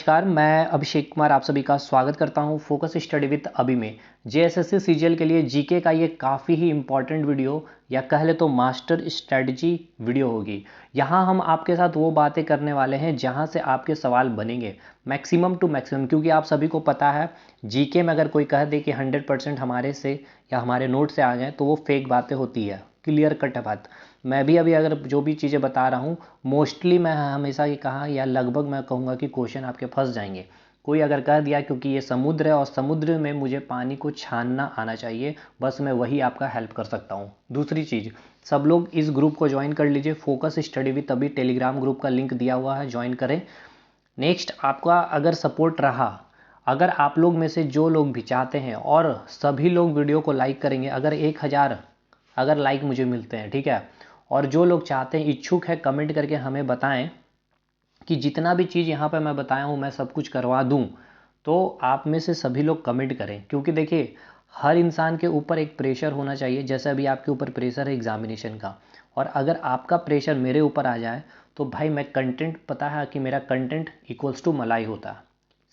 नमस्कार, मैं अभिषेक कुमार आप सभी का स्वागत करता हूं फोकस स्टडी विद अभी में। जेएसएससी सीजीएल के लिए जीके का ये काफ़ी ही इम्पॉर्टेंट वीडियो या कह ले तो मास्टर स्ट्रेटजी वीडियो होगी। यहां हम आपके साथ वो बातें करने वाले हैं जहां से आपके सवाल बनेंगे मैक्सिमम टू मैक्सिमम, क्योंकि आप सभी को पता है जीके में अगर कोई कह दे कि 100% हमारे से या हमारे नोट से आ जाए तो वो फेक बातें होती है, क्लियर कट है बात। मैं भी अभी अगर जो भी चीज़ें बता रहा हूँ मोस्टली मैं हमेशा ये कहा या लगभग मैं कहूँगा कि क्वेश्चन आपके फंस जाएंगे। कोई अगर कह दिया क्योंकि ये समुद्र है और समुद्र में मुझे पानी को छानना आना चाहिए, बस मैं वही आपका हेल्प कर सकता हूँ। दूसरी चीज़, सब लोग इस ग्रुप को ज्वाइन कर लीजिए, फोकस स्टडी विद अभी टेलीग्राम ग्रुप का लिंक दिया हुआ है, ज्वाइन करें। नेक्स्ट, आपका अगर सपोर्ट रहा, अगर आप लोग में से जो लोग भी चाहते हैं और सभी लोग वीडियो को लाइक करेंगे, अगर 1000 अगर लाइक मुझे मिलते हैं, ठीक है, और जो लोग चाहते हैं इच्छुक है कमेंट करके हमें बताएं कि जितना भी चीज़ यहाँ पे मैं बताया हूँ मैं सब कुछ करवा दूँ, तो आप में से सभी लोग कमेंट करें। क्योंकि देखिए हर इंसान के ऊपर एक प्रेशर होना चाहिए, जैसे अभी आपके ऊपर प्रेशर है एग्जामिनेशन का, और अगर आपका प्रेशर मेरे ऊपर आ जाए तो भाई मैं कंटेंट, पता है कि मेरा कंटेंट इक्वल्स टू मलाई होता है,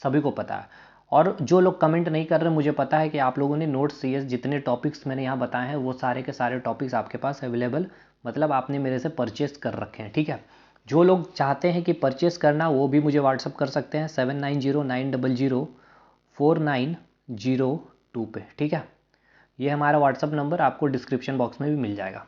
सभी को पता है। और जो लोग कमेंट नहीं कर रहे, मुझे पता है कि आप लोगों ने नोट्स सीए जितने टॉपिक्स मैंने यहाँ बताए हैं वो सारे के सारे टॉपिक्स आपके पास अवेलेबल, मतलब आपने मेरे से परचेस कर रखे हैं, ठीक है। जो लोग चाहते हैं कि परचेस करना वो भी मुझे व्हाट्सअप कर सकते हैं 7909004902 पे, ठीक है। ये हमारा व्हाट्सअप नंबर आपको डिस्क्रिप्शन बॉक्स में भी मिल जाएगा।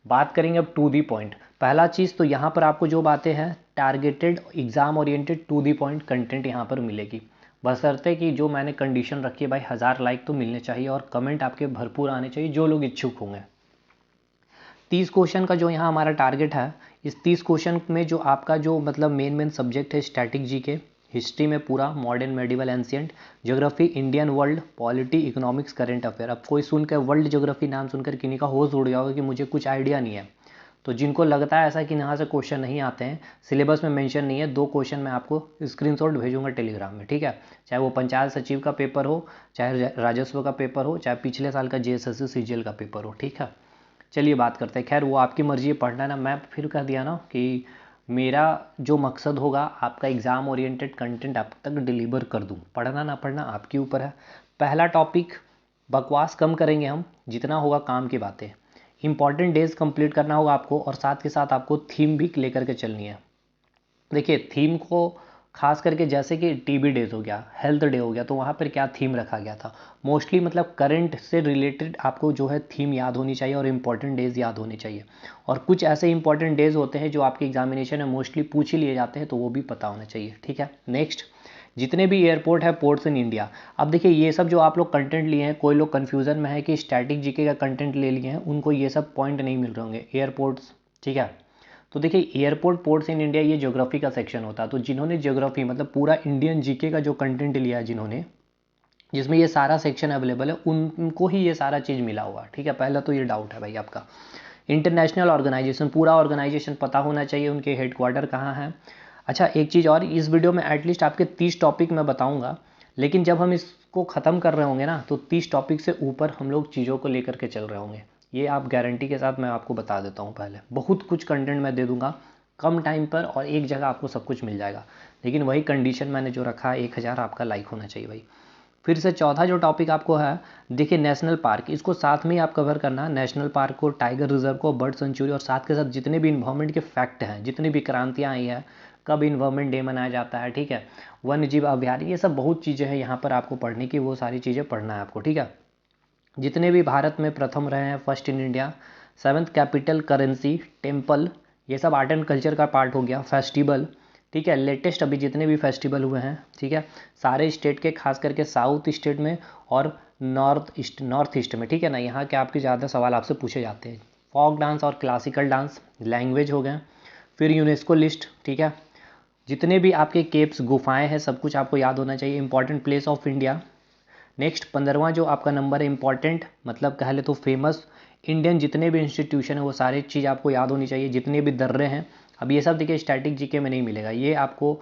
बात करेंगे अब टू दी पॉइंट। पहला चीज़ तो यहाँ पर आपको जो बातें हैं targeted exam oriented to the point content यहाँ पर मिलेगी, बशर्ते कि जो मैंने कंडीशन रखी है भाई 1000 लाइक तो मिलने चाहिए और कमेंट आपके भरपूर आने चाहिए जो लोग इच्छुक होंगे। 30 क्वेश्चन का जो यहाँ हमारा टारगेट है, इस 30 क्वेश्चन में जो आपका जो मतलब मेन सब्जेक्ट है स्टैटिक जीके, हिस्ट्री में पूरा modern medieval ancient, geography Indian world, polity economics current affair. अब कोई सुनकर वर्ल्ड ज्योग्राफी नाम सुनकर किन्हीं का होश उड़ गया होगा कि मुझे कुछ आइडिया नहीं है, तो जिनको लगता है ऐसा कि यहाँ से क्वेश्चन नहीं आते हैं, सिलेबस में मेंशन नहीं है, 2 क्वेश्चन मैं आपको स्क्रीनशॉट भेजूंगा टेलीग्राम में, ठीक है। चाहे वो पंचायत सचिव का पेपर हो, चाहे राजस्व का पेपर हो, चाहे पिछले साल का जेएसएससी सीजीएल का पेपर हो, ठीक है। चलिए बात करते हैं, खैर वो आपकी मर्जी है पढ़ना ना, मैं फिर कह दिया ना कि मेरा जो मकसद होगा आपका एग्ज़ाम ओरिएंटेड कंटेंट आप तक डिलीवर कर दूं, पढ़ना ना पढ़ना आपके ऊपर है। पहला टॉपिक, बकवास कम करेंगे हम, जितना होगा काम की बातें। इंपॉर्टेंट डेज कंप्लीट करना होगा आपको और साथ के साथ आपको थीम भी लेकर के चलनी है। देखिए थीम को खास करके जैसे कि टीबी डेज हो गया, हेल्थ डे हो गया, तो वहाँ पर क्या थीम रखा गया था, मोस्टली मतलब करंट से रिलेटेड आपको जो है थीम याद होनी चाहिए और इम्पॉर्टेंट डेज याद होने चाहिए। और कुछ ऐसे इंपॉर्टेंट डेज होते हैं जो आपके एग्जामिनेशन में मोस्टली पूछ ही लिए जाते हैं, तो वो भी पता होना चाहिए, ठीक है। नेक्स्ट, जितने भी एयरपोर्ट है पोर्ट्स इन इंडिया। अब देखिए ये सब जो आप लोग कंटेंट लिए हैं, कोई लोग कन्फ्यूज़न में है कि स्टैटिक जीके का कंटेंट ले लिए हैं, उनको ये सब पॉइंट नहीं मिल रहे होंगे, एयरपोर्ट्स, ठीक है। तो देखिए एयरपोर्ट पोर्ट्स इन इंडिया ये ज्योग्राफी का सेक्शन होता है, तो जिन्होंने ज्योग्राफी मतलब पूरा इंडियन जीके का जो कंटेंट लिया है जिन्होंने, जिसमें ये सारा सेक्शन अवेलेबल है, उनको ही ये सारा चीज़ मिला हुआ, ठीक है। पहला तो ये डाउट है भाई आपका। इंटरनेशनल ऑर्गेनाइजेशन, पूरा ऑर्गेनाइजेशन पता होना चाहिए, उनके हेडक्वार्टर कहाँ हैं। अच्छा एक चीज़ और, इस वीडियो में एटलीस्ट आपके 30 टॉपिक मैं बताऊँगा, लेकिन जब हम इसको ख़त्म कर रहे होंगे ना तो 30 टॉपिक से ऊपर हम लोग चीज़ों को लेकर के चल रहे होंगे, ये आप गारंटी के साथ मैं आपको बता देता हूँ। पहले बहुत कुछ कंटेंट मैं दे दूंगा कम टाइम पर और एक जगह आपको सब कुछ मिल जाएगा, लेकिन वही कंडीशन मैंने जो रखा है 1000 आपका लाइक होना चाहिए भाई। फिर से चौथा जो टॉपिक आपको है, देखिए नेशनल पार्क, इसको साथ में ही आप कवर करना है, नेशनल पार्क को, टाइगर रिजर्व को, बर्ड सेंचुरी, और साथ के साथ जितने भी इन्वायरमेंट के फैक्ट हैं, जितनी भी क्रांतियाँ आई हैं, कब इन्वायरमेंट डे मनाया जाता है, ठीक है, वन्य जीव अभ्यारण्य, ये सब बहुत चीज़ें हैं यहाँ पर आपको पढ़ने की, वो सारी चीज़ें पढ़ना है आपको, ठीक है। जितने भी भारत में प्रथम रहे हैं, first in India, 7th capital currency, temple, ये सब आर्ट एंड कल्चर का पार्ट हो गया, फेस्टिवल, ठीक है, लेटेस्ट अभी जितने भी फेस्टिवल हुए हैं, ठीक है, सारे स्टेट के, खास करके साउथ स्टेट में और नॉर्थ ईस्ट में, ठीक है ना, यहाँ के आपके ज़्यादा सवाल आपसे पूछे जाते हैं। फॉक डांस और क्लासिकल डांस, लैंग्वेज हो गए, फिर यूनेस्को लिस्ट, ठीक है, जितने भी आपके केव्स गुफाएं हैं सब कुछ आपको याद होना चाहिए, important place of India. Next 15वां जो आपका नंबर है इंपॉर्टेंट, मतलब कह ले तो फेमस इंडियन जितने भी इंस्टीट्यूशन है वो सारी चीज़ आपको याद होनी चाहिए, जितने भी दर्रे हैं। अब ये सब देखिए स्टैटिक जीके में नहीं मिलेगा, ये आपको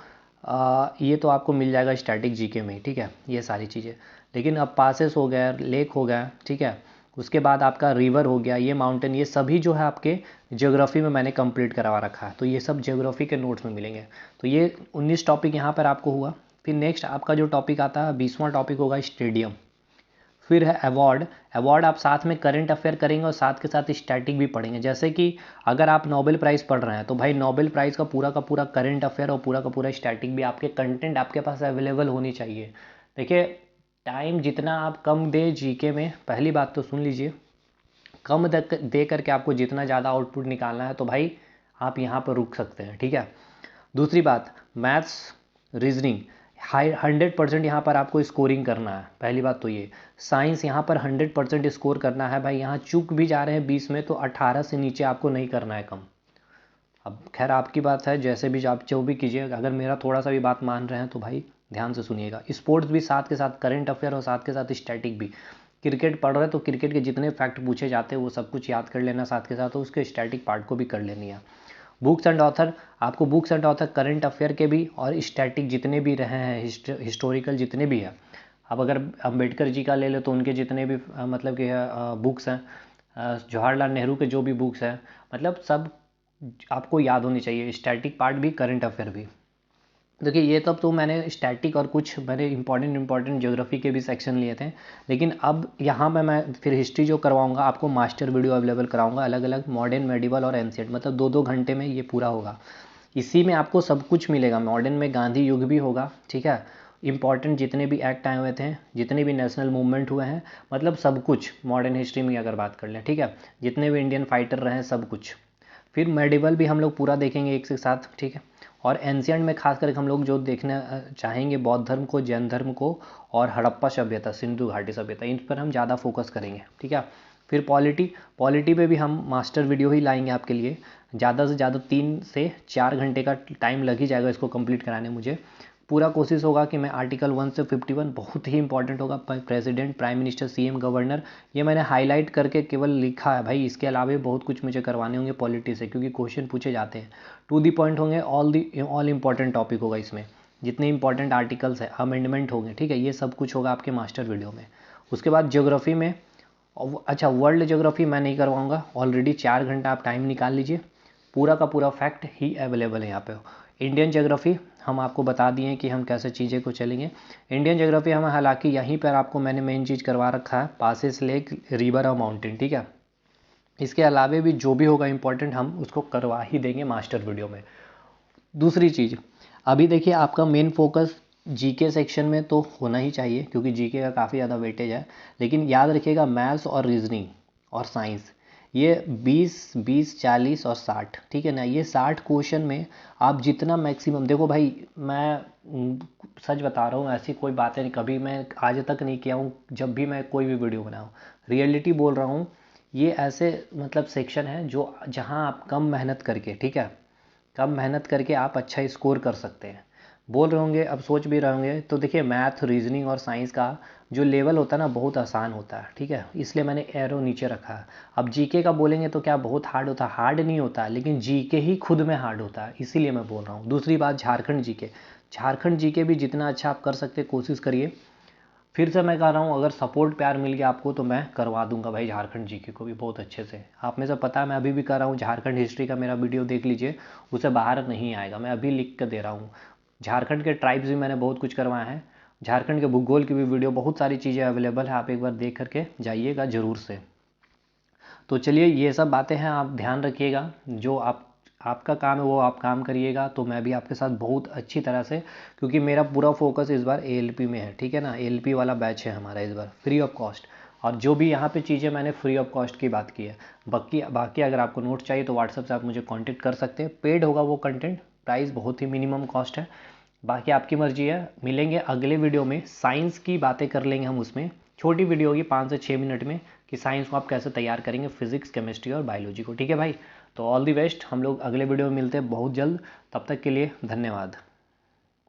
ये तो आपको मिल जाएगा स्टैटिक जीके में, ठीक है, ये सारी चीज़ें। लेकिन अब पासेस हो गया, लेक हो गया, ठीक है, उसके बाद आपका रिवर हो गया, ये माउंटेन, ये सभी जो है आपके ज्योग्राफी में मैंने कंप्लीट करवा रखा है, तो ये सब ज्योग्राफी के नोट्स में मिलेंगे। तो ये 19 टॉपिक यहाँ पर आपको हुआ। फिर नेक्स्ट आपका जो टॉपिक आता है 20वां टॉपिक होगा स्टेडियम। फिर है अवार्ड। अवार्ड आप साथ में करंट अफेयर करेंगे और साथ के साथ स्टैटिक भी पढ़ेंगे। जैसे कि अगर आप नोबेल प्राइज़ पढ़ रहे हैं तो भाई नोबेल प्राइज़ का पूरा करंट अफेयर और पूरा का पूरा स्टैटिक भी आपके कंटेंट आपके पास अवेलेबल होनी चाहिए। देखिए टाइम जितना आप कम दे जीके में, पहली बात तो सुन लीजिए, कम दे करके आपको जितना ज़्यादा आउटपुट निकालना है तो भाई आप यहाँ पर रुक सकते हैं, ठीक है। दूसरी बात, मैथ्स रीजनिंग 100% यहाँ पर आपको स्कोरिंग करना है, पहली बात तो ये। साइंस यहाँ पर 100% स्कोर करना है भाई, यहाँ चूक भी जा रहे हैं 20 में तो 18 से नीचे आपको नहीं करना है कम। अब खैर आपकी बात है, जैसे भी आप जो भी कीजिए, अगर मेरा थोड़ा सा भी बात मान रहे हैं तो भाई ध्यान से सुनिएगा। स्पोर्ट्स भी साथ के साथ, करंट अफेयर और साथ के साथ स्टैटिक भी। क्रिकेट पढ़ रहे हैं तो क्रिकेट के जितने फैक्ट पूछे जाते हैं वो सब कुछ याद कर लेना साथ के साथ, तो उसके स्टैटिक पार्ट को भी कर लेनी है। बुक्स एंड ऑथर, आपको books and author current affair के भी और स्टैटिक जितने भी रहे हैं, हिस्टोरिकल जितने भी हैं। अब अगर अम्बेडकर जी का ले लो तो उनके जितने भी मतलब कि बुक्स हैं, जवाहरलाल नेहरू के जो भी बुक्स हैं, मतलब सब आपको याद होनी चाहिए, स्टैटिक पार्ट भी करंट अफेयर भी। देखिए ये तब तो मैंने स्टैटिक और कुछ मैंने इंपॉर्टेंट ज्योग्राफी के भी सेक्शन लिए थे, लेकिन अब यहाँ पे मैं फिर हिस्ट्री जो करवाऊँगा आपको मास्टर वीडियो अवेलेबल कराऊँगा, अलग अलग मॉडर्न, मेडिवल और एंशिएंट, मतलब 2-2 घंटे में ये पूरा होगा। इसी में आपको सब कुछ मिलेगा। मॉडर्न में गांधी युग भी होगा, ठीक है, इंपॉर्टेंट जितने भी एक्ट आए हुए थे, जितने भी नेशनल मूवमेंट हुए हैं, मतलब सब कुछ मॉडर्न हिस्ट्री में अगर बात कर लें, ठीक है, जितने भी इंडियन फाइटर रहे हैं सब कुछ। फिर मेडिवल भी हम लोग पूरा देखेंगे एक से साथ, ठीक है। और एंशिएंट में खास करके हम लोग जो देखना चाहेंगे बौद्ध धर्म को, जैन धर्म को और हड़प्पा सभ्यता, सिंधु घाटी सभ्यता, इन पर हम ज़्यादा फोकस करेंगे, ठीक है। फिर पॉलिटी पे भी हम मास्टर वीडियो ही लाएंगे आपके लिए। ज़्यादा से ज़्यादा 3 से 4 घंटे का टाइम लग ही जाएगा इसको कंप्लीट कराने मुझे। पूरा कोशिश होगा कि मैं आर्टिकल 1 से 51 बहुत ही इंपॉर्टेंट होगा, president, prime minister, CM, governor, ये मैंने हाईलाइट करके केवल लिखा है भाई। इसके अलावा बहुत कुछ मुझे करवाने होंगे पॉलिटी से, क्योंकि क्वेश्चन पूछे जाते हैं। टू दी पॉइंट होंगे, ऑल इंपॉर्टेंट टॉपिक होगा इसमें, जितने इंपॉर्टेंट आर्टिकल्स है, अमेंडमेंट होंगे, ठीक है, ये सब कुछ होगा आपके मास्टर वीडियो में। उसके बाद ज्योग्राफी में, अच्छा वर्ल्ड ज्योग्राफी मैं नहीं करवाऊँगा, ऑलरेडी 4 घंटा आप टाइम निकाल लीजिए, पूरा का पूरा फैक्ट ही अवेलेबल है यहाँ पे। इंडियन ज्योग्राफी हम आपको बता दिए कि हम कैसे चीज़ें को चलेंगे। इंडियन ज्योग्राफी हम हालांकि यहीं पर आपको मैंने मेन चीज़ करवा रखा है, पासेस, लेक, रिवर और माउंटेन, ठीक है। इसके अलावा भी जो भी होगा इंपॉर्टेंट हम उसको करवा ही देंगे मास्टर वीडियो में। दूसरी चीज़, अभी देखिए आपका मेन फोकस जीके सेक्शन में तो होना ही चाहिए, क्योंकि जीके का काफ़ी ज़्यादा वेटेज है, लेकिन याद रखिएगा मैथ्स और रीजनिंग और साइंस, ये 20, 40 और 60, ठीक है ना। ये 60 क्वेश्चन में आप जितना मैक्सिमम, देखो भाई मैं सच बता रहा हूँ, ऐसी कोई बातें नहीं कभी मैं आज तक नहीं किया हूँ, जब भी मैं कोई भी वीडियो बनाऊँ रियलिटी बोल रहा हूँ। ये ऐसे मतलब सेक्शन है जो जहाँ आप कम मेहनत करके, ठीक है, कम मेहनत करके आप अच्छा स्कोर कर सकते हैं। बोल रहे होंगे, अब सोच भी रहे होंगे, तो देखिए मैथ, रीजनिंग और साइंस का जो लेवल होता है ना बहुत आसान होता है, ठीक है, इसलिए मैंने एरो नीचे रखा है। अब जीके का बोलेंगे तो क्या बहुत हार्ड होता है? हार्ड नहीं होता, लेकिन जीके ही खुद में हार्ड होता है, इसीलिए मैं बोल रहा हूँ। दूसरी बात, झारखंड जीके भी जितना अच्छा आप कर सकते कोशिश करिए। फिर से मैं कह रहा हूँ, अगर सपोर्ट प्यार मिल गया आपको तो मैं करवा दूंगा भाई झारखंड जीके को भी बहुत अच्छे से। आप में से पता है मैं अभी भी कर रहा हूँ, झारखंड हिस्ट्री का मेरा वीडियो देख लीजिए, उसे बाहर नहीं आएगा, मैं अभी लिख कर दे रहा हूँ। झारखंड के ट्राइब्स भी मैंने बहुत कुछ करवाया है, झारखंड के भूगोल की भी वीडियो, बहुत सारी चीज़ें अवेलेबल है, आप एक बार देख करके जाइएगा ज़रूर से। तो चलिए ये सब बातें हैं, आप ध्यान रखिएगा, जो आपका काम है वो आप काम करिएगा, तो मैं भी आपके साथ बहुत अच्छी तरह से, क्योंकि मेरा पूरा फोकस इस बार एएलपी में है, ठीक है ना। एएलपी वाला बैच है हमारा इस बार फ्री ऑफ कॉस्ट, और जो भी यहाँ पे चीज़ें मैंने फ्री ऑफ कॉस्ट की बात की है। बाकी अगर आपको नोट चाहिए तो व्हाट्सएप से आप मुझे कॉन्टेक्ट कर सकते हैं। पेड होगा वो कंटेंट, प्राइस बहुत ही मिनिमम कॉस्ट है, बाकी आपकी मर्जी है। मिलेंगे अगले वीडियो में, साइंस की बातें कर लेंगे हम उसमें, छोटी वीडियो होगी 5 से 6 मिनट में, कि साइंस को आप कैसे तैयार करेंगे, फिजिक्स, केमिस्ट्री और बायोलॉजी को, ठीक है भाई। तो ऑल दी बेस्ट, हम लोग अगले वीडियो में मिलते हैं बहुत जल्द, तब तक के लिए धन्यवाद।